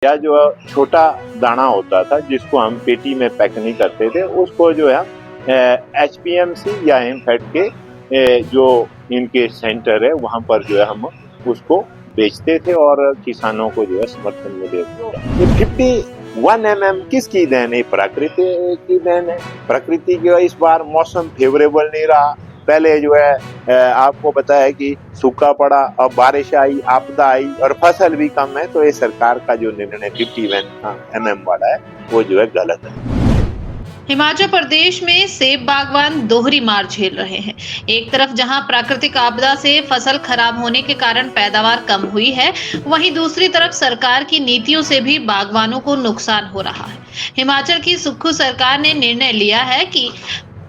या जो छोटा दाना होता था जिसको हम पेटी में पैक नहीं करते थे, उसको जो है HPMC या हिमफेड के जो इनके सेंटर है वहां पर जो है हम उसको बेचते थे और किसानों को जो है समर्थन मिले। 51 किसकी देन है? प्रकृति की देन है। प्रकृति के इस बार मौसम फेवरेबल नहीं रहा। पहले जो है आपको पता है कि सूखा पड़ा, अब बारिश आई, आपदा आई और फसल भी कम है। तो ये सरकार का जो निर्णय 51 वाला है वो जो है गलत है। हिमाचल प्रदेश में सेब बागवान दोहरी मार झेल रहे हैं। एक तरफ जहां प्राकृतिक आपदा से फसल खराब होने के कारण पैदावार कम हुई है, वहीं दूसरी तरफ सरकार की नीतियों से भी बागवानों को नुकसान हो रहा है। हिमाचल की सुक्खू सरकार ने निर्णय लिया है कि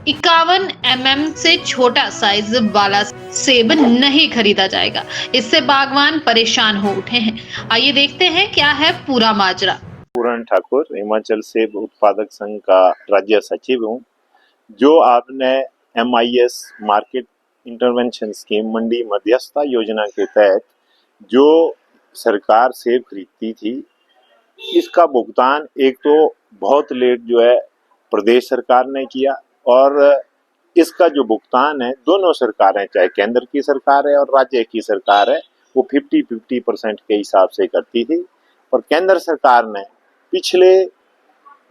51 से छोटा साइज वाला सेब नहीं खरीदा जाएगा। इससे बागवान परेशान हो उठे हैं। आइए देखते हैं क्या है पूरा माजरा। पूरन ठाकुर, हिमाचल सेब उत्पादक संघ का राज्य सचिव हूँ। जो आपने MIS मार्केट इंटरवेंशन स्कीम मंडी मध्यस्थता योजना के तहत जो सरकार सेब खरीदती थी, इसका भुगतान एक तो बहुत लेट जो है प्रदेश सरकार ने किया और इसका जो भुगतान है दोनों सरकारें, चाहे केंद्र की सरकार है और राज्य की सरकार है, वो 50-50% के हिसाब से करती थी। और केंद्र सरकार ने पिछले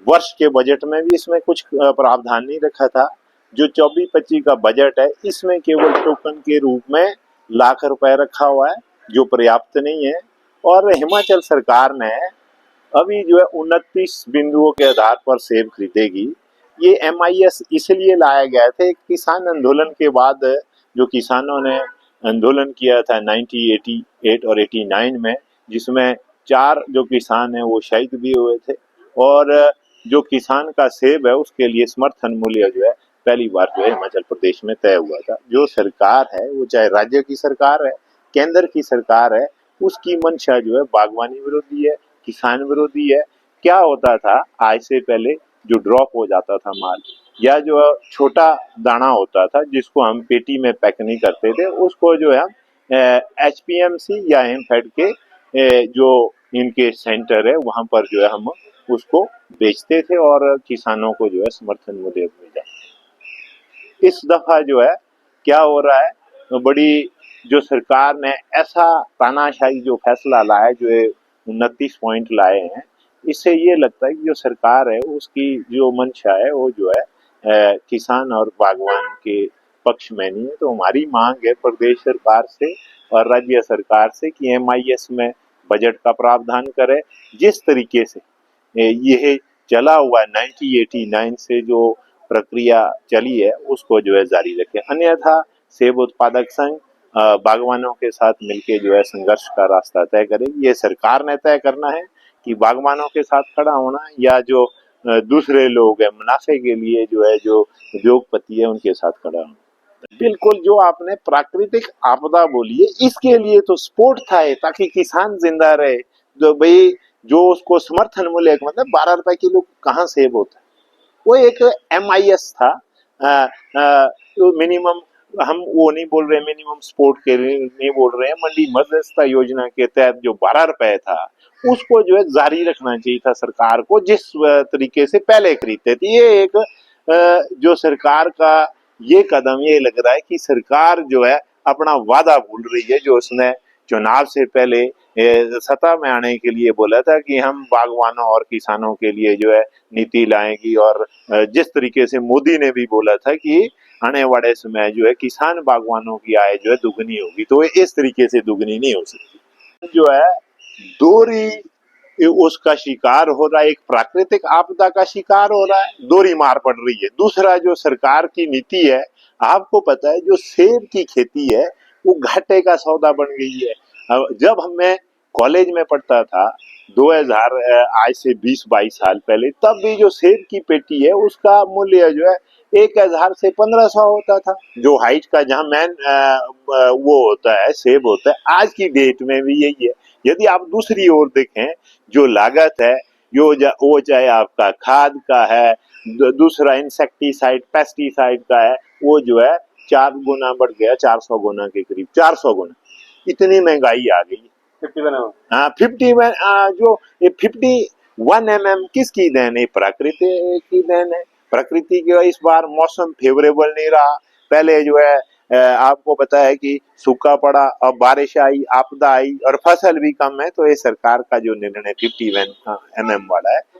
वर्ष के बजट में भी इसमें कुछ प्रावधान नहीं रखा था। जो 24-25 का बजट है, इसमें केवल टोकन के रूप में लाख रुपए रखा हुआ है, जो पर्याप्त नहीं है। और हिमाचल सरकार ने अभी जो है 29 बिंदुओं के आधार पर सेब खरीदेगी। ये MIS इसलिए लाया गया था, किसान आंदोलन के बाद जो किसानों ने आंदोलन किया था 1988 और 89 में, जिसमें 4 जो किसान हैं वो शहीद भी हुए थे। और जो किसान का सेब है उसके लिए समर्थन मूल्य जो है पहली बार जो है हिमाचल प्रदेश में तय हुआ था। जो सरकार है वो चाहे राज्य की सरकार है, केंद्र की सरकार है, उसकी मंशा जो है बागवानी विरोधी है, किसान विरोधी है। क्या होता था, आज से पहले जो ड्रॉप हो जाता था माल, या जो छोटा दाना होता था जिसको हम पेटी में पैक नहीं करते थे, उसको जो है HPMC या हिमफेड के जो इनके सेंटर है वहां पर जो है हम उसको बेचते थे और किसानों को जो है समर्थन मूल्य मिला। इस दफा जो है क्या हो रहा है, तो बड़ी जो सरकार ने ऐसा तानाशाही जो फैसला लाया, जो 29 पॉइंट लाए हैं, इससे ये लगता है कि जो सरकार है उसकी जो मंशा है वो जो है किसान और बागवान के पक्ष में नहीं है। तो हमारी मांग है प्रदेश सरकार से और राज्य सरकार से कि MIS में बजट का प्रावधान करे। जिस तरीके से ये चला हुआ 1989 से जो प्रक्रिया चली है उसको जो है जारी रखे, अन्यथा सेब उत्पादक संघ बागवानों के साथ मिलकर जो है संघर्ष का रास्ता तय करेगी। ये सरकार ने तय करना है कि बागवानों के साथ खड़ा होना या जो दूसरे लोग हैं मुनाफे के लिए जो है जो उद्योगपति है उनके साथ खड़ा होना। बिल्कुल, जो आपने प्राकृतिक आपदा बोली है, इसके लिए तो सपोर्ट था ताकि किसान जिंदा रहे। जो भाई जो उसको समर्थन मूल्य, मतलब 12 रुपए किलो कहाँ सेब होता है, वो एक MIS था। तो मिनिमम, हम वो नहीं बोल रहे, मिनिमम सपोर्ट के लिए नहीं बोल रहे हैं, मंडी मध्यस्थता योजना के तहत जो 12 रुपए था उसको जो है जारी रखना चाहिए था सरकार को, जिस तरीके से पहले खरीदते थे। ये एक जो सरकार का ये कदम, ये लग रहा है कि सरकार जो है अपना वादा भूल रही है, जो उसने चुनाव से पहले सत्ता में आने के लिए बोला था कि हम बागवानों और किसानों के लिए जो है नीति लाएंगी। और जिस तरीके से मोदी ने भी बोला था कि आने वाले समय जो है किसान बागवानों की आय जो है दुगनी होगी, तो इस तरीके से दुगनी नहीं हो सकती। जो है दोहरी उसका शिकार हो रहा है, एक प्राकृतिक आपदा का शिकार हो रहा है, दोहरी मार पड़ रही है। दूसरा जो सरकार की नीति है, आपको पता है जो सेब की खेती है वो घाटे का सौदा बन गई है। जब मैं कॉलेज में पढ़ता था 2000, आज से 20-22 साल पहले, तब भी जो सेब की पेटी है उसका मूल्य जो है 1000 से 1500 होता था। जो हाइट का जहाँ मैन वो होता है, सेब होता है, आज की डेट में भी यही है। यदि आप दूसरी ओर देखें, जो लागत है वो चाहे आपका खाद का है, दूसरा इंसेक्टिसाइड पेस्टिसाइड का है, वो जो है 4 गुना बढ़ गया, 400 गुना के करीब, 400 गुना। इतनी महंगाई आ गई। 51 हाँ 51 जो ये 51 किसकी देन है? प्रकृति की देन है। प्रकृति की इस बार मौसम फेवरेबल नहीं रहा। पहले जो है आपको पता है कि सूखा पड़ा, अब बारिश आई, आपदा आई और फसल भी कम है। तो ये सरकार का जो निर्णय 51 वाला है